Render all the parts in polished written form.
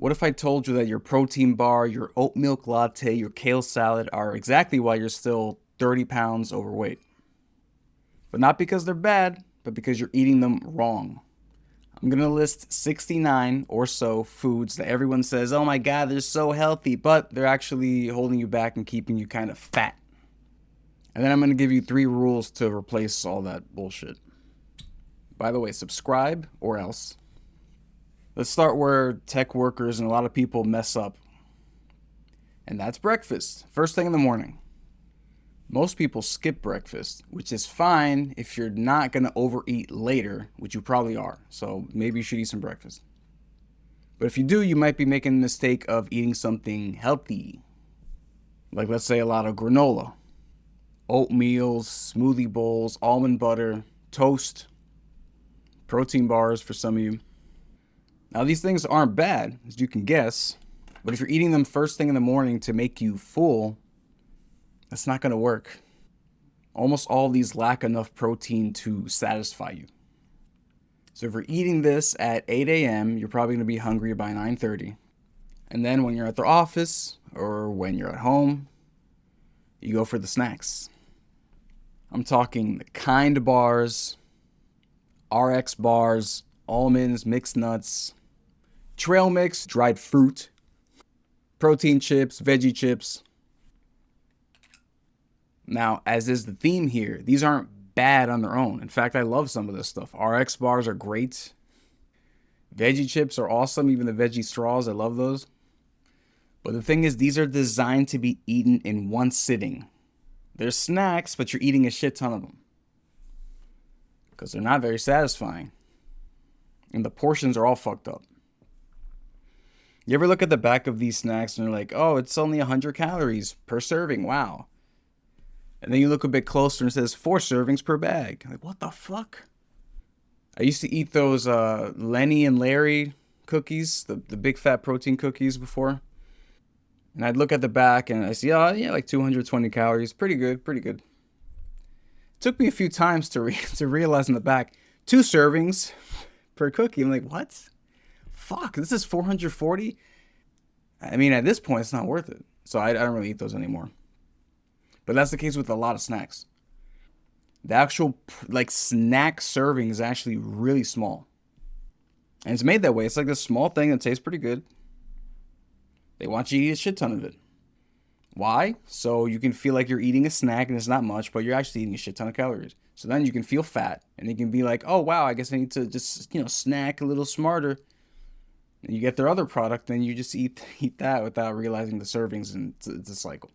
What if I told you that your protein bar, your oat milk latte, your kale salad are exactly why you're still 30 pounds overweight? But not because they're bad, but because you're eating them wrong. I'm going to list 69 or so foods that everyone says, oh my God, they're so healthy, but they're actually holding you back and keeping you kind of fat. And then I'm going to give you 3 rules to replace all that bullshit. By the way, subscribe or else. Let's start where tech workers and a lot of people mess up. And that's breakfast, first thing in the morning. Most people skip breakfast, which is fine if you're not going to overeat later, which you probably are. So maybe you should eat some breakfast. But if you do, you might be making the mistake of eating something healthy. Like, let's say, a lot of granola, oatmeal, smoothie bowls, almond butter, toast, protein bars for some of you. Now, these things aren't bad, as you can guess, but if you're eating them first thing in the morning to make you full, that's not going to work. Almost all of these lack enough protein to satisfy you. So if you're eating this at 8 a.m., you're probably going to be hungry by 9:30. And then when you're at the office or when you're at home, you go for the snacks. I'm talking the Kind bars, RX bars, almonds, mixed nuts, trail mix, dried fruit, protein chips, veggie chips. Now, as is the theme here, these aren't bad on their own. In fact, I love some of this stuff. RX bars are great. Veggie chips are awesome, even the veggie straws, I love those. But the thing is, these are designed to be eaten in one sitting. They're snacks, but you're eating a shit ton of them. Because they're not very satisfying. And the portions are all fucked up. You ever look at the back of these snacks and you're like, oh, it's only 100 calories per serving. Wow. And then you look a bit closer and it says 4 servings per bag. Like, what the fuck? I used to eat those Lenny and Larry cookies, the big fat protein cookies before. And I'd look at the back and I see, oh, yeah, like 220 calories. Pretty good, pretty good. It took me a few times to realize in the back, 2 servings per cookie. I'm like, what? Fuck, this is 440? I mean, at this point, it's not worth it. So I don't really eat those anymore. But that's the case with a lot of snacks. The actual like snack serving is actually really small. And it's made that way. It's like this small thing that tastes pretty good. They want you to eat a shit ton of it. Why? So you can feel like you're eating a snack and it's not much, but you're actually eating a shit ton of calories. So then you can feel fat and you can be like, oh wow, I guess I need to just, snack a little smarter. And you get their other product and you just eat that without realizing the servings, and it's a cycle.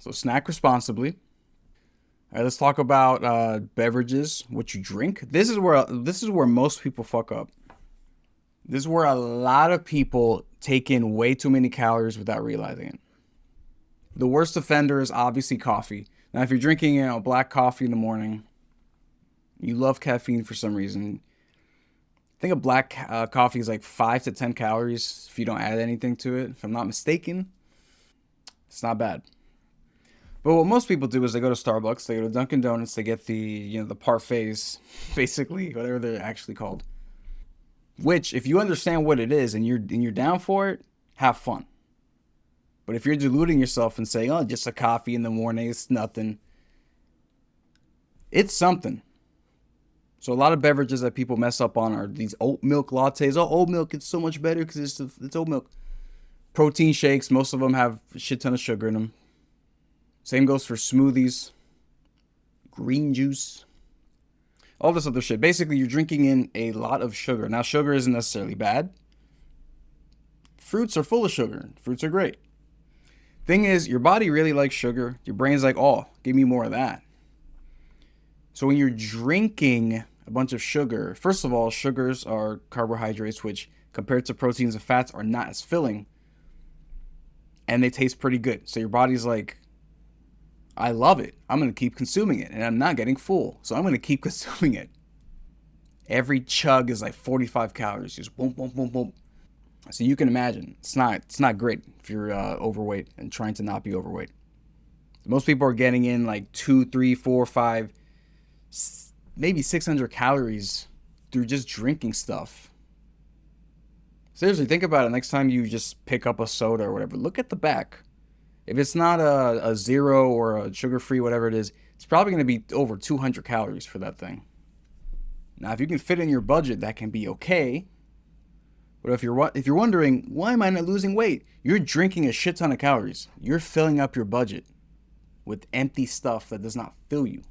So snack responsibly. All right, let's talk about beverages, what you drink. This is where most people fuck up. This is where a lot of people take in way too many calories without realizing it. The worst offender is obviously coffee. Now, if you're drinking, black coffee in the morning, you love caffeine for some reason. I think a black coffee is like 5 to 10 calories if you don't add anything to it. If I'm not mistaken, it's not bad. But what most people do is they go to Starbucks, they go to Dunkin' Donuts, they get the parfaits, basically, whatever they're actually called. Which, if you understand what it is and you're down for it, have fun. But if you're deluding yourself and saying, oh, just a coffee in the morning, it's nothing, it's something. So a lot of beverages that people mess up on are these oat milk lattes. Oh, oat milk, it's so much better because it's oat milk. Protein shakes, most of them have a shit ton of sugar in them. Same goes for smoothies, green juice, all this other shit. Basically, you're drinking in a lot of sugar. Now, sugar isn't necessarily bad. Fruits are full of sugar. Fruits are great. Thing is, your body really likes sugar. Your brain's like, oh, give me more of that. So when you're drinking a bunch of sugar, first of all, sugars are carbohydrates, which compared to proteins and fats are not as filling. And they taste pretty good. So your body's like, I love it. I'm going to keep consuming it. And I'm not getting full. So I'm going to keep consuming it. Every chug is like 45 calories. Just boom, boom, boom, boom. So you can imagine, it's not great if you're overweight and trying to not be overweight. Most people are getting in like 2, 3, 4, 5, maybe 600 calories through just drinking stuff. Seriously, think about it. Next time you just pick up a soda or whatever, look at the back. If it's not a zero or a sugar free, whatever it is, it's probably going to be over 200 calories for that thing. Now, if you can fit in your budget, that can be okay. But if you're wondering why am I not losing weight, you're drinking a shit ton of calories. You're filling up your budget with empty stuff that does not fill you.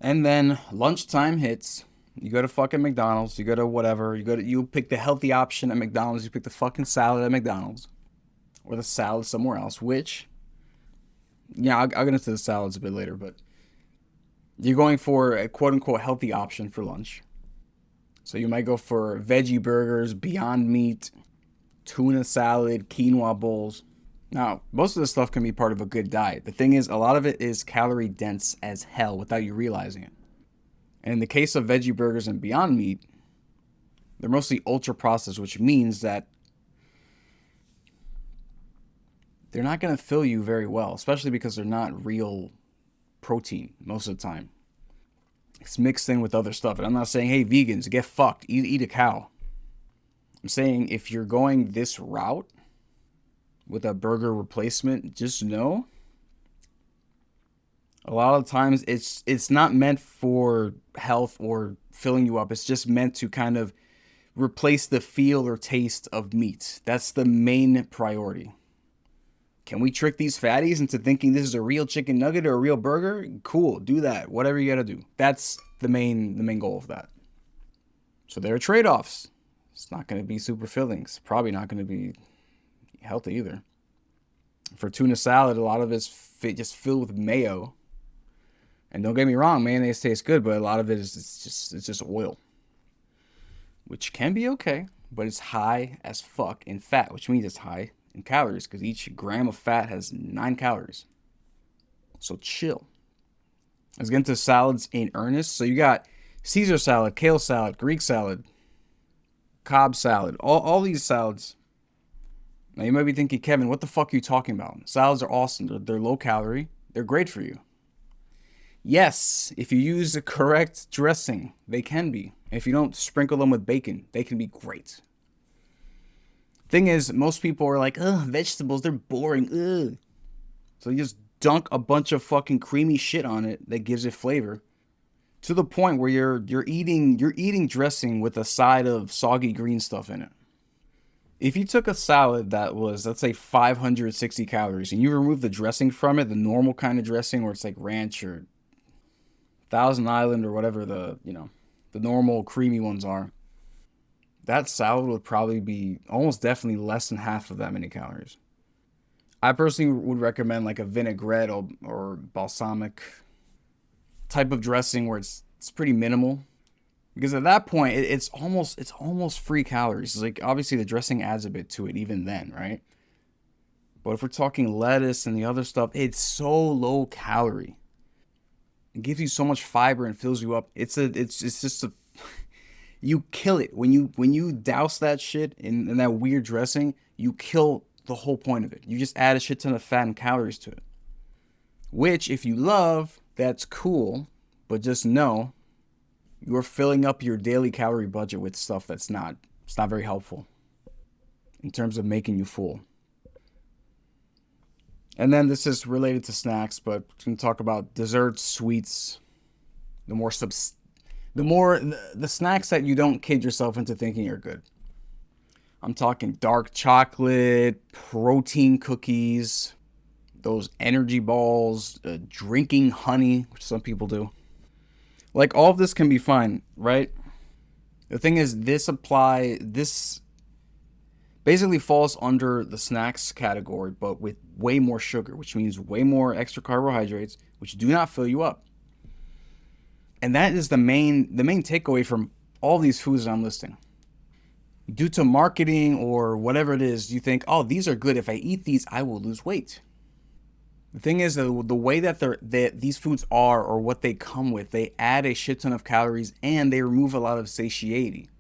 And then lunchtime hits. You go to fucking McDonald's. You go to whatever. You pick the healthy option at McDonald's. You pick the fucking salad at McDonald's, or the salad somewhere else. Which, yeah, I'll get into the salads a bit later. But you're going for a quote unquote healthy option for lunch. So you might go for veggie burgers, Beyond Meat, tuna salad, quinoa bowls. Now, most of this stuff can be part of a good diet. The thing is, a lot of it is calorie dense as hell without you realizing it. And in the case of veggie burgers and Beyond Meat, they're mostly ultra processed, which means that they're not going to fill you very well, especially because they're not real protein most of the time. It's mixed in with other stuff. And I'm not saying, hey, vegans, get fucked, eat a cow. I'm saying if you're going this route with a burger replacement, just know a lot of times it's not meant for health or filling you up. It's just meant to kind of replace the feel or taste of meat. That's the main priority. Can we trick these fatties into thinking this is a real chicken nugget or a real burger? Cool, do that. Whatever you gotta do. That's the main goal of that. So there are trade-offs. It's not gonna be super filling. It's probably not gonna be healthy either. For tuna salad, a lot of it's just filled with mayo. And don't get me wrong, mayonnaise tastes good, but a lot of it is it's just oil, which can be okay, but it's high as fuck in fat, which means it's high in calories because each gram of fat has 9 calories. So chill. Let's get into salads in earnest. So you got Caesar salad, kale salad, Greek salad, Cobb salad, all these salads. Now you might be thinking, Kevin, what the fuck are you talking about? Salads are awesome. They're low calorie. They're great for you. Yes, if you use the correct dressing, they can be. If you don't sprinkle them with bacon, they can be great. Thing is, most people are like, ugh, vegetables, they're boring, ugh. So you just dunk a bunch of fucking creamy shit on it that gives it flavor. To the point where you're eating dressing with a side of soggy green stuff in it. If you took a salad that was, let's say, 560 calories, and you remove the dressing from it, the normal kind of dressing where it's like ranch or Thousand Island or whatever the normal creamy ones are, that salad would probably be almost definitely less than half of that many calories. I personally would recommend like a vinaigrette or balsamic type of dressing where it's pretty minimal. Because at that point, it's almost free calories. It's like obviously the dressing adds a bit to it even then, right? But if we're talking lettuce and the other stuff, it's so low calorie. It gives you so much fiber and fills you up. It's just a you kill it when you douse that shit in that weird dressing. You kill the whole point of it. You just add a shit ton of fat and calories to it. Which, if you love, that's cool. But just know you're filling up your daily calorie budget with stuff it's not very helpful in terms of making you full. And then this is related to snacks, but we're going to talk about desserts, sweets, the snacks that you don't kid yourself into thinking are good. I'm talking dark chocolate, protein cookies, those energy balls, drinking honey, which some people do. Like, all of this can be fine, right? The thing is, this basically falls under the snacks category, but with way more sugar, which means way more extra carbohydrates, which do not fill you up. And that is the main takeaway from all these foods that I'm listing. Due to marketing or whatever it is, you think, oh, these are good. If I eat these, I will lose weight. The thing is, the way that these foods are or what they come with, they add a shit ton of calories and they remove a lot of satiety.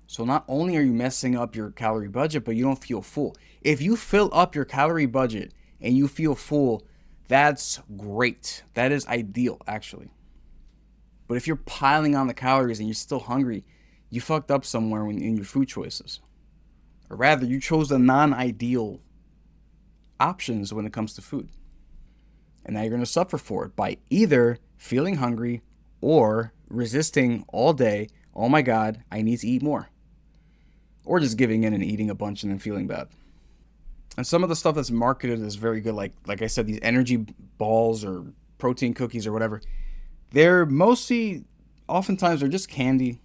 So not only are you messing up your calorie budget, but you don't feel full. If you fill up your calorie budget and you feel full, that's great. That is ideal, actually. But if you're piling on the calories and you're still hungry, you fucked up somewhere in your food choices. Or rather, you chose the non-ideal options when it comes to food. And now you're going to suffer for it by either feeling hungry or resisting all day. Oh my God, I need to eat more. Or just giving in and eating a bunch and then feeling bad. And some of the stuff that's marketed is very good. Like I said, these energy balls or protein cookies or whatever. They're mostly, oftentimes, they're just candy.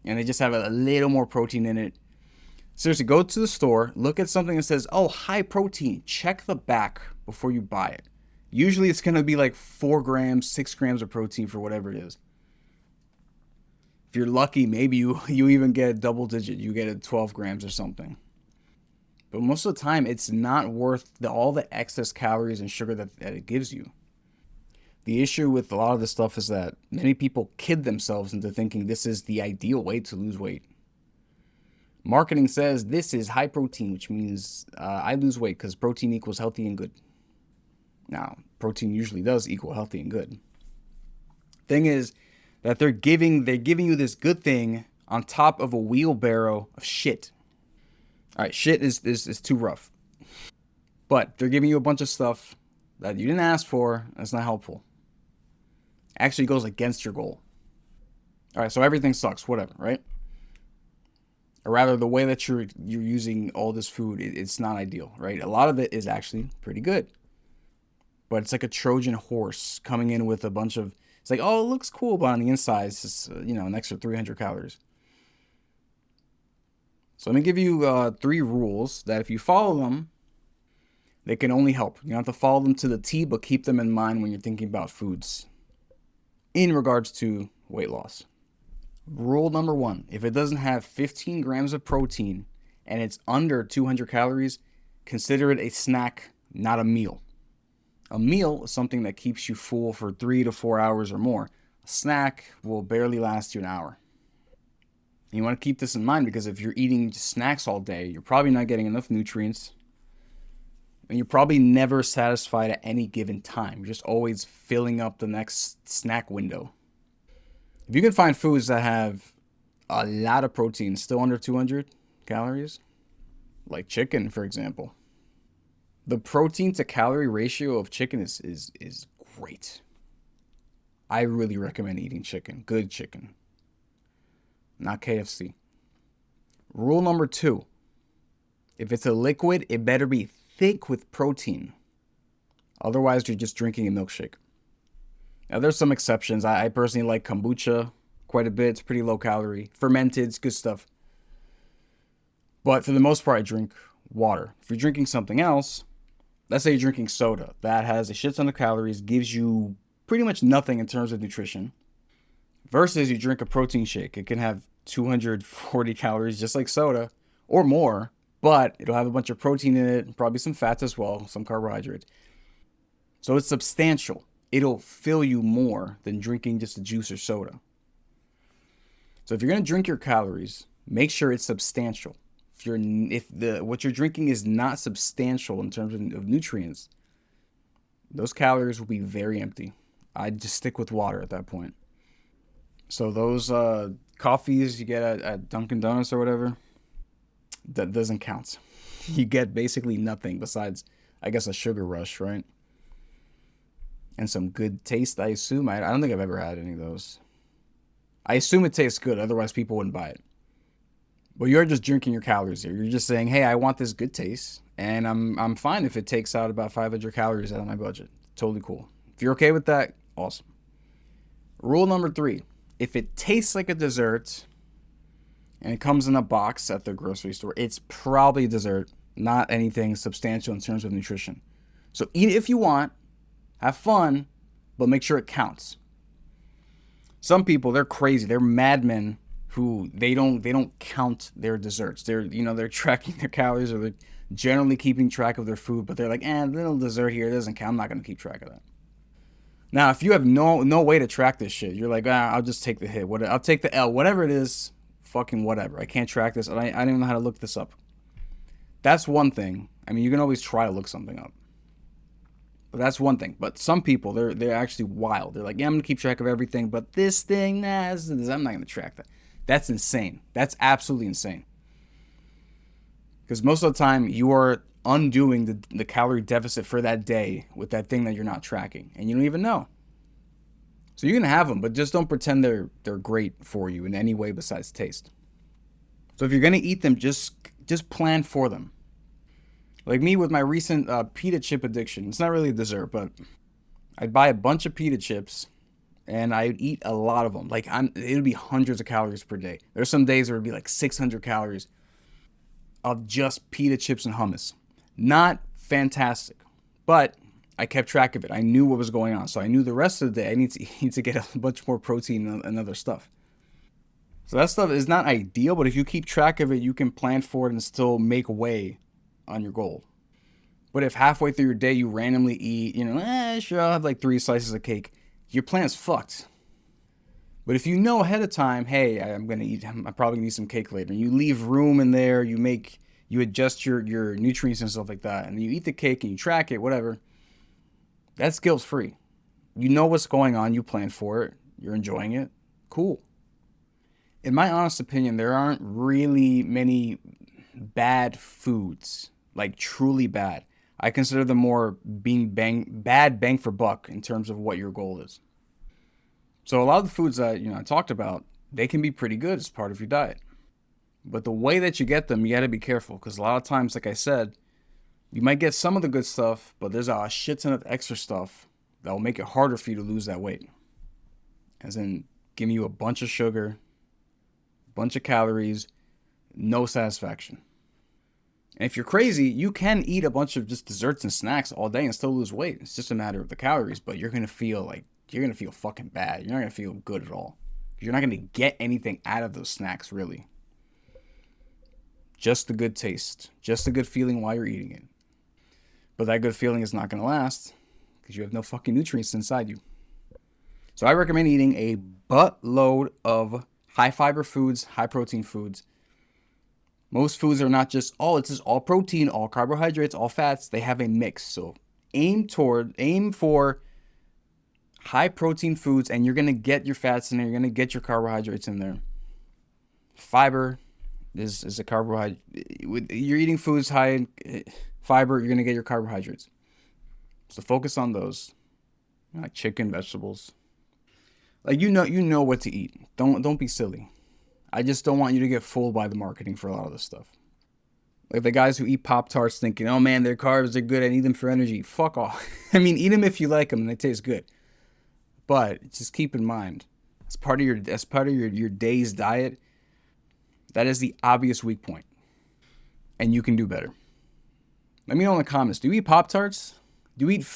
And they just have a little more protein in it. Seriously, go to the store, look at something that says, oh, high protein. Check the back before you buy it. Usually it's going to be like 4 grams, 6 grams of protein for whatever it is. If you're lucky, maybe you even get a double digit. You get a 12 grams or something. But most of the time, it's not worth all the excess calories and sugar that it gives you. The issue with a lot of this stuff is that many people kid themselves into thinking this is the ideal way to lose weight. Marketing says this is high protein, which means I lose weight because protein equals healthy and good. Now, protein usually does equal healthy and good. Thing is that they're giving you this good thing on top of a wheelbarrow of shit. All right, shit is too rough. But they're giving you a bunch of stuff that you didn't ask for, and it's not helpful. Actually goes against your goal. All right, so everything sucks, whatever, right? Or rather, the way that you're using all this food, it's not ideal, right? A lot of it is actually pretty good. But it's like a Trojan horse coming in with a bunch of, it's like, oh, it looks cool, but on the inside, it's just, an extra 300 calories. So let me give you 3 rules that if you follow them, they can only help. You don't have to follow them to the T, but keep them in mind when you're thinking about foods in regards to weight loss. Rule number 1, if it doesn't have 15 grams of protein and it's under 200 calories, consider it a snack, not a meal. A meal is something that keeps you full for 3 to 4 hours or more. A snack will barely last you an hour. And you want to keep this in mind because if you're eating snacks all day, you're probably not getting enough nutrients. And you're probably never satisfied at any given time. You're just always filling up the next snack window. If you can find foods that have a lot of protein, still under 200 calories, like chicken, for example, the protein to calorie ratio of chicken is great. I really recommend eating chicken, good chicken, not KFC. Rule number 2, if it's a liquid, it better be thick with protein. Otherwise, you're just drinking a milkshake. Now, there's some exceptions. I personally like kombucha quite a bit. It's pretty low calorie. Fermented, it's good stuff. But for the most part, I drink water. If you're drinking something else, let's say you're drinking soda, that has a shit ton of calories, gives you pretty much nothing in terms of nutrition, versus you drink a protein shake. It can have 240 calories, just like soda, or more, but it'll have a bunch of protein in it, probably some fats as well, some carbohydrates. So it's substantial. It'll fill you more than drinking just a juice or soda. So if you're going to drink your calories, make sure it's substantial. If what you're drinking is not substantial in terms of nutrients, those calories will be very empty. I'd just stick with water at that point. So those coffees you get at Dunkin' Donuts or whatever, that doesn't count. You get basically nothing besides, I guess, a sugar rush, right? And some good taste, I assume. I don't think I've ever had any of those. I assume it tastes good, otherwise people wouldn't buy it. But you're just drinking your calories here. You're just saying, hey, I want this good taste, and I'm fine if it takes out about 500 calories out of my budget. Totally cool. If you're okay with that, awesome. Rule number 3, if it tastes like a dessert and it comes in a box at the grocery store, it's probably a dessert, not anything substantial in terms of nutrition. So eat it if you want, have fun, but make sure it counts. Some people, they're crazy. They're madmen who they don't count their desserts. They're tracking their calories, or they're generally keeping track of their food, but they're like, little dessert here, it doesn't count. I'm not going to keep track of that. Now, if you have no way to track this shit, you're like, I'll just take the hit. I'll take the L, whatever it is, fucking whatever. I can't track this. I don't even know how to look this up. That's one thing. I mean, you can always try to look something up. But that's one thing. But some people, they're actually wild. They're like, I'm going to keep track of everything, but this thing, I'm not going to track that. That's insane. That's absolutely insane. Because most of the time, you are undoing the calorie deficit for that day with that thing that you're not tracking, and you don't even know. So you can have them, but just don't pretend they're great for you in any way besides taste. So if you're gonna eat them, just plan for them. Like me with my recent pita chip addiction. It's not really a dessert, but I'd buy a bunch of pita chips and I'd eat a lot of them. Like it would be hundreds of calories per day. There's some days where it'd be like 600 calories of just pita chips and hummus. Not fantastic, but I kept track of it. I knew what was going on, so I knew the rest of the day I need to get a bunch more protein and other stuff. So that stuff is not ideal, but if you keep track of it, you can plan for it and still make way on your goal. But if halfway through your day you randomly eat, sure, I'll have like 3 slices of cake, your plan's fucked. But if you know ahead of time, hey, I'm probably gonna eat some cake later, and you leave room in there, you adjust your nutrients and stuff like that, and you eat the cake and you track it, whatever, that's guilt free. You know what's going on, you plan for it, you're enjoying it, cool. In my honest opinion, there aren't really many bad foods, like truly bad. I consider them more being bad bang for buck in terms of what your goal is. So a lot of the foods that I talked about, they can be pretty good as part of your diet. But the way that you get them, you got to be careful because a lot of times, like I said, you might get some of the good stuff, but there's a shit ton of extra stuff that will make it harder for you to lose that weight. As in, giving you a bunch of sugar, a bunch of calories, no satisfaction. And if you're crazy, you can eat a bunch of just desserts and snacks all day and still lose weight. It's just a matter of the calories, but you're gonna feel fucking bad. You're not gonna feel good at all. You're not gonna get anything out of those snacks, really. Just the good taste, just the good feeling while you're eating it. But that good feeling is not gonna last because you have no fucking nutrients inside you. So I recommend eating a buttload of high fiber foods, high protein foods. Most foods are not just, it's just all protein, all carbohydrates, all fats. They have a mix. So aim for high protein foods and you're going to get your fats in there. You're going to get your carbohydrates in there. Fiber is a carbohydrate. You're eating foods high in fiber, you're going to get your carbohydrates. So focus on those. Like chicken, vegetables. Like you know what to eat. Don't be silly. I just don't want you to get fooled by the marketing for a lot of this stuff. Like the guys who eat Pop-Tarts thinking, oh man, their carbs are good, I need them for energy. Fuck off. I mean, eat them if you like them and they taste good. But just keep in mind, as part of your day's diet, that is the obvious weak point. And you can do better. Let me know in the comments. Do you eat Pop-Tarts? Do you eat,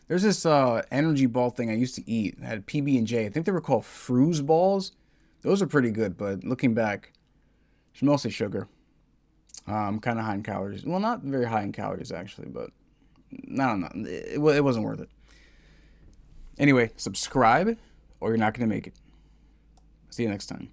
there's this energy ball thing I used to eat. It had PB&J. I think they were called Fruz balls. Those are pretty good, but looking back, it's mostly sugar. Kind of high in calories. Well, not very high in calories, actually, but no. It wasn't worth it. Anyway, subscribe or you're not going to make it. See you next time.